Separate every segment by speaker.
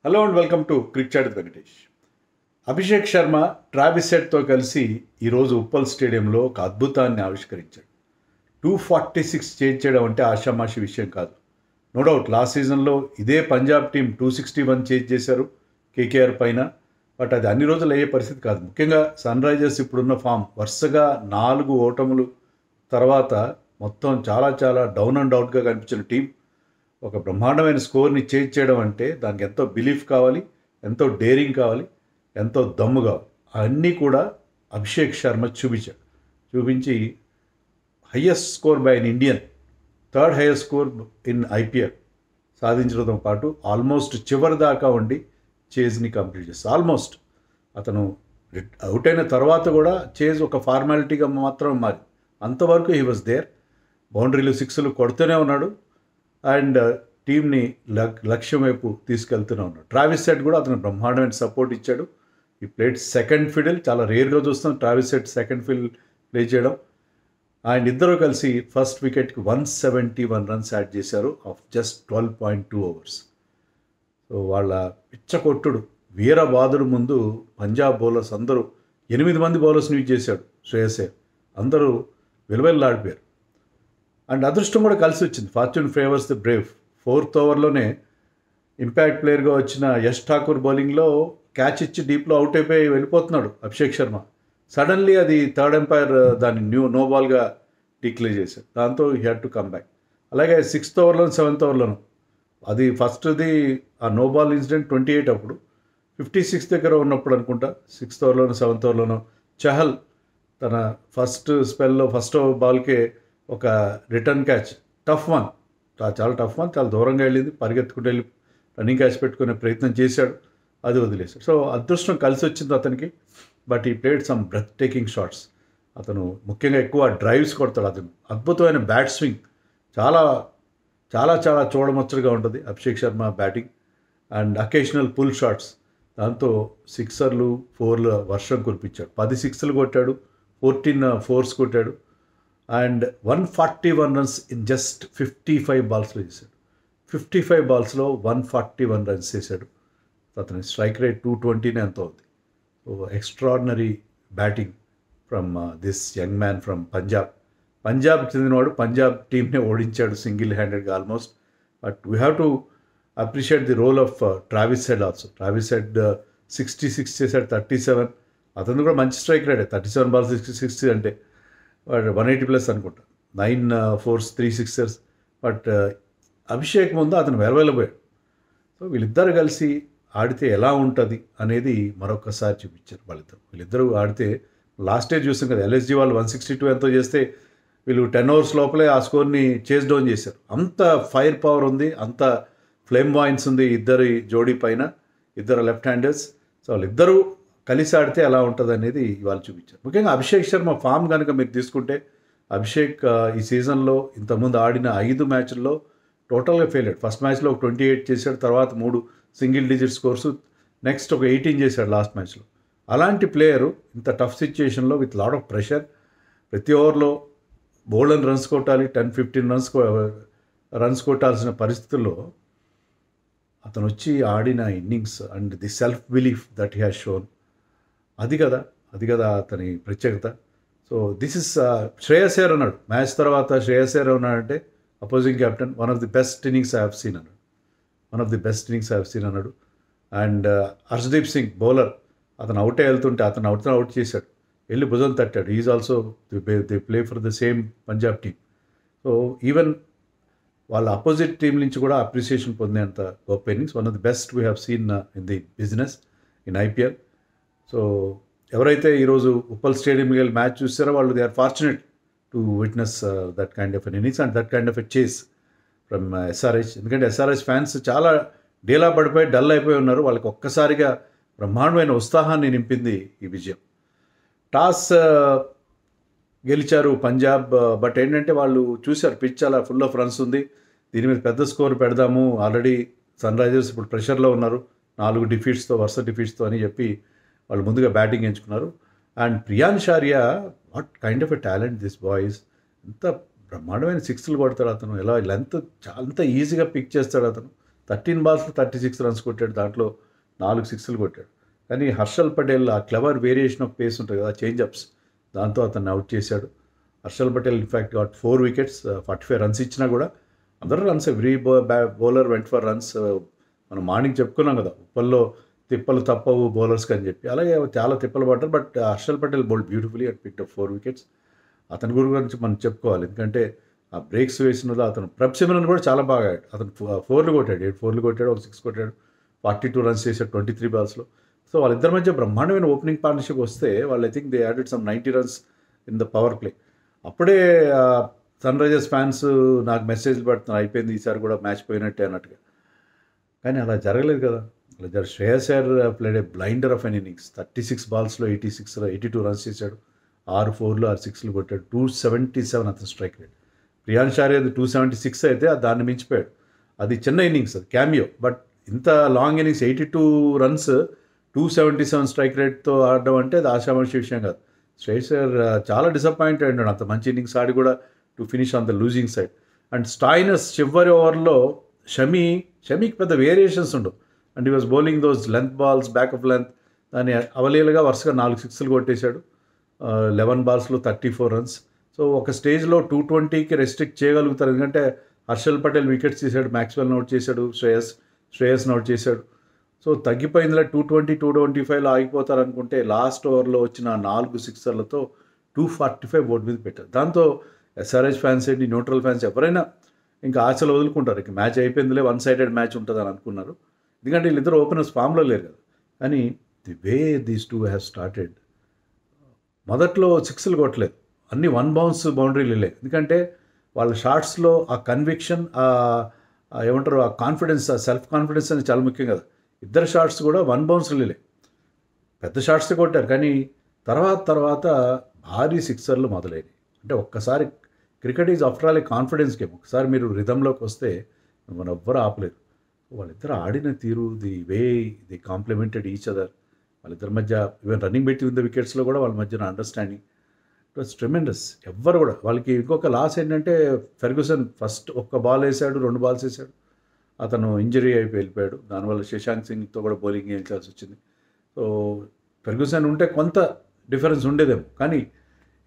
Speaker 1: Hello and welcome to cricket Venkatesh. Abhishek Sharma Travis హెడ్తో కలిసి ఈరోజు ఉప్పల్ స్టేడియంలో ఒక అద్భుతాన్ని ఆవిష్కరించాడు. 246 చేయడం అంటే ఆషామాషి విషయం కాదు. నో డౌట్ లాస్ట్ సీజన్లో ఇదే పంజాబ్ టీం 261 చేశారు కేకేఆర్ పైన. బట్ అది అన్ని రోజులు అయ్యే పరిస్థితి కాదు. ముఖ్యంగా సన్ రైజర్స్ ఇప్పుడున్న ఫామ్ వరుసగా 4 ఓటములు తర్వాత మొత్తం చాలా డౌన్ అండ్ అవుట్గా కనిపించిన టీం ఒక బ్రహ్మాండమైన స్కోర్ని చేయడం అంటే దానికి ఎంతో బిలీఫ్ కావాలి, ఎంతో డేరింగ్ కావాలి, ఎంతో దమ్ము కావాలి. అన్నీ కూడా అభిషేక్ శర్మ చూపించి highest score by an Indian, third highest score in IPL సాధించడంతో పాటు ఆల్మోస్ట్ చివరి దాకా ఉండి చేజ్ని కంప్లీట్ చేస్తారు. ఆల్మోస్ట్ అతను అవుట్ అయిన తర్వాత కూడా చేజ్ ఒక ఫార్మాలిటీగా మాత్రం మారి అంతవరకు హీ వాజ్ దేర్. బౌండరీలు సిక్స్లు కొడుతూనే ఉన్నాడు అండ్ టీంని లక్ష్యం వైపు తీసుకెళ్తూనే ఉన్నాడు. ట్రావిస్ హెడ్ కూడా అతను బ్రహ్మాండమైన సపోర్ట్ ఇచ్చాడు. ఈ ప్లేట్ సెకండ్ ఫిడిల్, చాలా రేర్గా చూస్తాం Travis head second fiddle play చేయడం. అండ్ ఇద్దరు కలిసి ఫస్ట్ వికెట్కి 171 రన్స్ యాడ్ చేశారు ఆఫ్ జస్ట్ 12.2 ఓవర్స్. సో వాళ్ళ పిచ్చకొట్టుడు వీరబాదుడు ముందు పంజాబ్ బౌలర్స్ అందరూ 8 మంది బౌలర్స్ని యూజ్ చేశాడు శ్రేయస్ అయ్యర్. అందరూ విలువెల్లాడిపోయారు. అండ్ అదృష్టం కూడా కలిసి వచ్చింది. Fortune favours the Brave. 4th ఓవర్లోనే ఇంపాక్ట్ ప్లేయర్గా వచ్చిన యష్ ఠాకూర్ బౌలింగ్లో క్యాచ్ ఇచ్చి డీప్లో అవుట్ అయిపోయి వెళ్ళిపోతున్నాడు అభిషేక్ శర్మ. సడన్లీ అది థర్డ్ ఎంపైర్ దాన్ని నో బాల్గా డిక్లేర్ చేశాడు. దాంతో he had to come back. అలాగే 6th ఓవర్లోను 7th ఓవర్లోను అది ఫస్ట్ది ఆ నో బాల్ ఇన్సిడెంట్ 28 అప్పుడు 56 దగ్గర ఉన్నప్పుడు అనుకుంటా. 6th ఓవర్లోను 7th ఓవర్లోను చహల్ తన ఫస్ట్ స్పెల్లో ఫస్ట్ బాల్కే ఒక రిటర్న్ క్యాచ్, టఫ్ వన్, చాలా టఫ్ వన్, చాలా దూరంగా వెళ్ళింది, పరిగెత్తుకుంటూ వెళ్ళి రన్నింగ్ క్యాచ్ పెట్టుకునే ప్రయత్నం చేశాడు, అది వదిలేశాడు. సో అదృష్టం కలిసి వచ్చింది అతనికి. But he played some breathtaking shots. అతను ముఖ్యంగా ఎక్కువ డ్రైవ్స్ కొడతాడు. అతను అద్భుతమైన బ్యాట్ స్వింగ్, చాలా చాలా చాలా చూడముచ్చటగా ఉంటుంది Abhishek Sharma batting. And occasional pull shots, దాంతో 6లు 4లు వర్షం కురిపించాడు. 10 6లు కొట్టాడు, 14 4s కొట్టాడు. అండ్ 141 రన్స్ ఇన్ జస్ట్ 55 బాల్స్లో చేశాడు. 55 బాల్స్లో 141 రన్స్ చేశాడు. అతని స్ట్రైక్ రేట్ 220 ఎంతో ఉంది. So extraordinary batting from this young man from పంజాబ్కి చెందినవాడు. పంజాబ్ టీంనే ఓడించాడు సింగిల్ హ్యాండెడ్గా almost. But we have to appreciate the role of Travis Head also. Travis Head 66 చేశాడు, 37. అతను కూడా మంచి స్ట్రైక్ రేట్. 37 బాల్స్ 60 అంటే 180+ అనుకుంటా. 9 4s 3 6ers. బట్ అభిషేక్ ముందు అతను వెలవెలబోయాడు. సో వీళ్ళిద్దరు కలిసి ఆడితే ఎలా ఉంటుంది అనేది మరొకసారి చూపించారు వీళ్ళిద్దరూ ఆడితే. లాస్ట్ ఇయర్ చూసాం కదా, ఎల్ఎస్జీ వాళ్ళు 162 ఎంతో చేస్తే వీళ్ళు 10 ఓవర్స్ లోపలే ఆ స్కోర్ని చేజ్ డౌన్ చేశారు. అంత ఫైర్ పవర్ ఉంది, అంత ఫ్లేమ్ వాయిన్స్ ఉంది ఇద్దరి జోడీ పైన, ఇద్దరు లెఫ్ట్ హ్యాండర్స్. సో వాళ్ళిద్దరూ కలిసి ఆడితే ఎలా ఉంటుంది అనేది ఇవాళ చూపించారు. ముఖ్యంగా అభిషేక్ శర్మ ఫామ్ కనుక మీరు తీసుకుంటే, అభిషేక్ ఈ సీజన్లో ఇంతకుముందు ఆడిన 5 మ్యాచ్ల్లో టోటల్గా ఫెయిల్ అయ్యాడు. ఫస్ట్ మ్యాచ్లో ఒక 28 చేశాడు, తర్వాత 3 సింగిల్ డిజిట్ స్కోర్సు, నెక్స్ట్ ఒక 18 చేశాడు లాస్ట్ మ్యాచ్లో. అలాంటి ప్లేయరు ఇంత టఫ్ సిచ్యుయేషన్లో విత్ లాట్ ఆఫ్ ప్రెషర్, ప్రతి ఓవర్లో బౌలర్ రన్స్ కొట్టాలి, 10-15 రన్స్ కొట్టాల్సిన పరిస్థితుల్లో అతను వచ్చి ఆడిన innings and the self belief that he has shown, అది కదా అతని ప్రత్యేకత. So this is Shreyas Iyer అన్నాడు మ్యాచ్ తర్వాత. శ్రేయస్ అయ్యర్ ఉన్నాడంటే opposing captain, one of the best innings I have seen అన్నాడు. అండ్ హర్షదీప్ సింగ్ బౌలర్, అతను అవుటే వెళ్తుంటే అతను అవుట్ చేశాడు, వెళ్ళి భుజం తట్టాడు. Is also they play for the same Punjab team. So even వాళ్ళ అపోజిట్ టీం నుంచి కూడా అప్రిసియేషన్ పొందేంత గొప్ప innings. One of the best we have seen in the business in IPL. So ఎవరైతే ఈరోజు ఉప్పల్ స్టేడియంకి వెళ్ళి మ్యాచ్ చూస్తారో వాళ్ళు they are fortunate to witness that kind of an innings and that kind of a chase from SRH. ఎందుకంటే SRH fans చాలా డేలా పడిపోయి డల్ అయిపోయి ఉన్నారు. వాళ్ళకి ఒక్కసారిగా బ్రహ్మాండమైన ఉత్సాహాన్ని నింపింది ఈ విజయం. టాస్ గెలిచారు పంజాబ్. బట్ ఏంటంటే వాళ్ళు చూశారు పిచ్ చాలా ఫుల్ ఆఫ్ రన్స్ ఉంది, దీని మీద పెద్ద స్కోర్ పెడదాము, ఆల్రెడీ సన్ రైజర్స్ ఇప్పుడు ప్రెషర్లో ఉన్నారు 4 వరుస డిఫీట్స్తో అని చెప్పి వాళ్ళు ముందుగా బ్యాటింగ్ ఎంచుకున్నారు. And prions Arya, what kind of a talent this boys. ఎంత బ్రహ్మాండమైన 6లు కొడతాడు అతను, ఎలా లెంత్ అంత ఈజీగా పిక్ చేస్తాడు అతను. 13 బాల్స్లో 36 రన్స్ కొట్టాడు, దాంట్లో 4 సిక్స్లు కొట్టాడు. కానీ హర్షల్ పటేల్ ఆ క్లవర్ వేరియేషన్ ఆఫ్ పేస్ ఉంటుంది కదా, చేంజ్అప్స్, దాంతో అతన్ని అవుట్ చేశాడు. Harshal Patel in fact got 4 wickets, 45 runs ఇచ్చినా కూడా అందరూ runs, every bowler went for runs. మనం మార్నింగ్ చెప్పుకున్నాం కదా, ఉప్పల్లో తిప్పలు తప్పవు బౌలర్స్కి అని చెప్పి, అలాగే చాలా తిప్పలు పడ్డారు. But Harshal Patel bowled beautifully and picked up 4 wickets. అతని గురించి మనం చెప్పుకోవాలి, ఎందుకంటే ఆ బ్రేక్స్ వేసినదో అతను. ప్రభ్ సిమ్రన్ కూడా చాలా బాగా ఆడాడు. అతను 4లు కొట్టాడు, 8 4లు కొట్టాడు, ఒక 6 కొట్టాడు, 42 రన్స్ చేశాడు 23 బాల్స్లో. సో వాళ్ళిద్దరి మధ్య బ్రహ్మాండమైన ఓపెనింగ్ పార్ట్నర్షిప్ వస్తే వాళ్ళు I think they added some 90 runs in the power play. అప్పుడే సన్ రైజర్స్ ఫ్యాన్స్ నాకు మెసేజ్లు పెడుతున్నారు, అయిపోయింది ఈసారి కూడా మ్యాచ్ పోయినట్టే అన్నట్టుగా. కానీ అలా జరగలేదు కదా. అలా Shreyas Iyer played a blinder of an innings. 36 బాల్స్లో 82 రన్స్ చేశాడు, 6 4లు 6 6లు కొట్టాడు, 277 అతను స్ట్రైక్ రేట్. ప్రియాన్ షారేది 276 అయితే దాన్ని మించిపోయాడు. అది చిన్న ఇన్నింగ్స్, అది క్యామియో. బట్ ఇంత లాంగ్ ఇన్నింగ్స్ 82 రన్స్ 277 స్ట్రైక్ రేట్తో ఆడడం అంటే అది ఆశామాషి విషయం కాదు. శ్రేయస్ అయ్యర్ చాలా డిసప్పాయింట్ అయ్యాడు, అంత మంచి ఇన్నింగ్స్ ఆడి కూడా to finish on the losing side. And Stoinis చివరి ఓవర్లో షమీకి పెద్ద వేరియేషన్స్ ఉండవు, అండ్ ఈ was bowling those length balls, back of length. దాన్ని అవలీలుగా వరుసగా 4 సిక్స్లు కొట్టేశాడు, 11 బాల్స్లో 34 రన్స్. సో ఒక స్టేజ్లో 220కి రెస్ట్రిక్ట్ చేయగలుగుతారు, ఎందుకంటే హర్షల్ పటేల్ వికెట్స్ తీశాడు, మ్యాక్స్వెల్ అవుట్ చేశాడు, శ్రేయస్ అవుట్ చేశాడు. సో తగ్గిపోయిందిలా 220 225లో ఆగిపోతారు అనుకుంటే లాస్ట్ ఓవర్లో వచ్చిన 4 సిక్సర్లతో 245 బోర్డు మీద పెట్టారు. దాంతో ఎస్ఆర్హెచ్ ఫ్యాన్స్ ఏంటి, న్యూట్రల్ ఫ్యాన్స్ ఎవరైనా ఇంకా ఆశలు వదులుకుంటారు, ఇక మ్యాచ్ అయిపోయిందిలే, 1 సైడెడ్ మ్యాచ్ ఉంటుందని అనుకున్నారు. ఎందుకంటే వీళ్ళిద్దరు ఓపెనర్స్ ఫామ్లో లేరు కదా. కానీ the way these two have started, మొదట్లో 6లు కొట్టలేదు, అన్ని 1 బౌన్స్ బౌండరీలు వెళ్ళాయి. ఎందుకంటే వాళ్ళ షాట్స్లో ఆ కన్విక్షన్, ఏమంటారు, ఆ కాన్ఫిడెన్స్, ఆ సెల్ఫ్ కాన్ఫిడెన్స్ అనేది చాలా ముఖ్యం కదా. ఇద్దరు షాట్స్ కూడా 1 బౌన్స్లు వెళ్ళాయి, పెద్ద షాట్స్ కొట్టారు. కానీ తర్వాత భారీ సిక్సర్లు మొదలైనవి. అంటే ఒక్కసారి cricket is after all a confidence game. ఒకసారి మీరు రిథంలోకి వస్తే మనం ఎవ్వరూ ఆపలేరు. వాళ్ళిద్దరు ఆడిన తీరు, the way the complimented each other, వాళ్ళిద్దరి మధ్య ఈవెన్ రన్నింగ్ బెట్టి విన్ ద వికెట్స్లో కూడా వాళ్ళ మధ్యన అండర్స్టాండింగ్ ఇట్ వాస్ ట్రెమెండస్. ఎవ్వరు కూడా వాళ్ళకి ఇంకొక లాస్ ఏంటంటే ఫెర్గ్యూసన్ ఫస్ట్ 1 బాల్ వేసాడు, 2 బాల్స్ వేసాడు, అతను ఇంజరీ అయిపోయి వెళ్ళిపోయాడు. దానివల్ల శశాంక్ సింగ్తో కూడా బౌలింగ్ వేయించాల్సి వచ్చింది. సో ఫెర్గ్యూసన్ ఉంటే కొంత డిఫరెన్స్ ఉండేదేమో, కానీ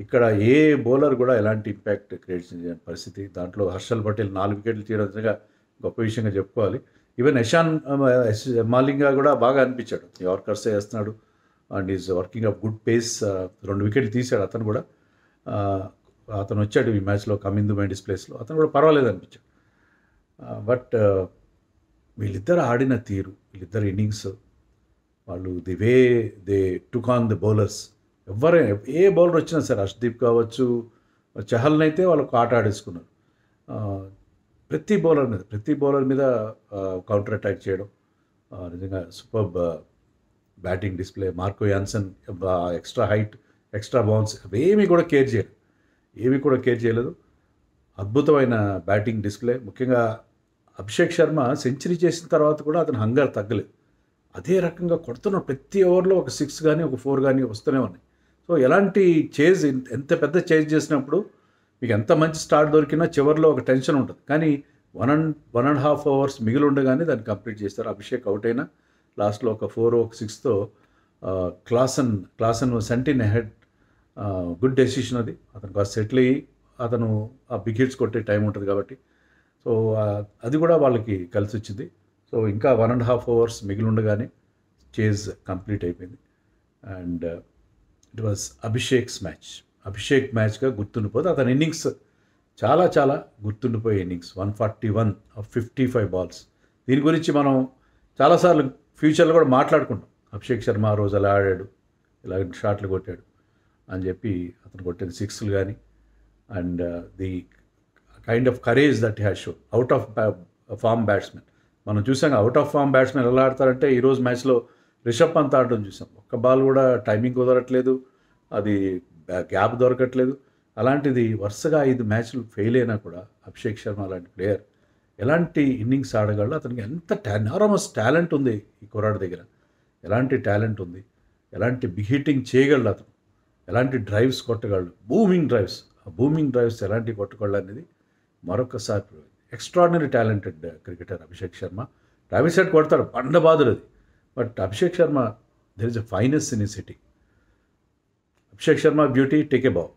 Speaker 1: ఇక్కడ ఏ బౌలర్ కూడా ఎలాంటి ఇంపాక్ట్ క్రియేట్ చేయని పరిస్థితి. దాంట్లో హర్షల్ పటేల్ 4 వికెట్లు తీయడం నిజంగా గొప్ప విషయంగా చెప్పుకోవాలి. ఈవెన్ యశాన్ మాలింగా కూడా బాగా అనిపించాడు, యార్కర్స్ వేస్తున్నాడు and is working up good pace. 2 వికెట్లు తీశాడు అతను కూడా. అతను వచ్చాడు ఈ మ్యాచ్లో కమిందు మెండిస్ ప్లేస్లో, అతను కూడా పర్వాలేదు అనిపించాడు. బట్ వీళ్ళిద్దరు ఆడిన తీరు, వీళ్ళిద్దరు ఇన్నింగ్స్, వాళ్ళు the way they took on the bowlers, ఎవరైనా ఏ బౌలర్ వచ్చినా సరే, హర్షదీప్ కావచ్చు, చహల్ని అయితే వాళ్ళకు ఆట ఆడేసుకున్నారు. ప్రతి బౌలర్ మీద కౌంటర్ అటాక్ చేయడం, నిజంగా superb batting display. Marco Jansen extra height, extra bounce ఏమీ కూడా కేర్ చేయలేదు. అద్భుతమైన బ్యాటింగ్ డిస్ప్లే. ముఖ్యంగా అభిషేక్ శర్మ సెంచరీ చేసిన తర్వాత కూడా అతని హంగర్ తగ్గలేదు, అదే రకంగా కొడుతున్న ప్రతి ఓవర్లో ఒక 6 కానీ ఒక 4 కానీ వస్తూనే ఉన్నాయి. సో ఎలాంటి చేజ్, ఎంత పెద్ద చేజ్ చేసినప్పుడు మీకు ఎంత మంచి స్టార్ట్ దొరికినా చివరిలో ఒక టెన్షన్ ఉంటుంది. కానీ 1.5 అవర్స్ మిగిలి ఉండగానే దాన్ని కంప్లీట్ చేస్తారు. అభిషేక్ అవుట్ అయినా లాస్ట్లో ఒక 4 ఒక 6తో క్లాసన్ సెంటిన్ అహెడ్. గుడ్ డెసిషన్ అది. అతను కాస్త సెటిల్ అయ్యి అతను ఆ బిగ్ హిట్స్ కొట్టే టైం ఉంటుంది కాబట్టి, సో అది కూడా వాళ్ళకి కలిసి వచ్చింది. సో ఇంకా 1.5 అవర్స్ మిగిలి ఉండగానే చేజ్ కంప్లీట్ అయిపోయింది. అండ్ ఇట్ వాజ్ అభిషేక్ మ్యాచ్గా గుర్తుండిపోతే అతని ఇన్నింగ్స్ చాలా గుర్తుండిపోయే ఇన్నింగ్స్. 141 of 55 balls. దీని గురించి మనం చాలాసార్లు ఫ్యూచర్లో కూడా మాట్లాడుకుంటాం. అభిషేక్ శర్మ ఆ రోజు అలా ఆడాడు, ఇలా షాట్లు కొట్టాడు అని చెప్పి, అతను కొట్టిన 6లు కానీ, and the kind of courage that has show out of form batsmen. మనం చూసాం అవుట్ ఆఫ్ ఫామ్ బ్యాట్స్మెన్ ఎలా ఆడతారంటే, ఈరోజు మ్యాచ్లో రిషబ్ పంత్ ఆడడం చూసాం, ఒక్క బాల్ కూడా టైమింగ్ కుదరట్లేదు, అది గ్యాప్ దొరకట్లేదు. అలాంటిది వరుసగా 5 మ్యాచ్లు ఫెయిల్ అయినా కూడా అభిషేక్ శర్మ అలాంటి ప్లేయర్ ఎలాంటి ఇన్నింగ్స్ ఆడగలడు. అతనికి ఎంత ఎనారమస్ టాలెంట్ ఉంది ఈ కుర్రాడి దగ్గర, ఎలాంటి టాలెంట్ ఉంది, ఎలాంటి బిగ్ హిట్టింగ్ చేయగలడు అతను, ఎలాంటి డ్రైవ్స్ కొట్టగలడు, బూమింగ్ డ్రైవ్స్ ఎలాంటి కొట్టగలడు అనేది మరొకసారి extraordinary talented cricketer Abhishek Sharma. Travis Head కొడతాడు, బండ బాదులు అది. But Abhishek Sharma there is a finesse in ఈ city. Abhishek Sharma beauty, take a బావ్.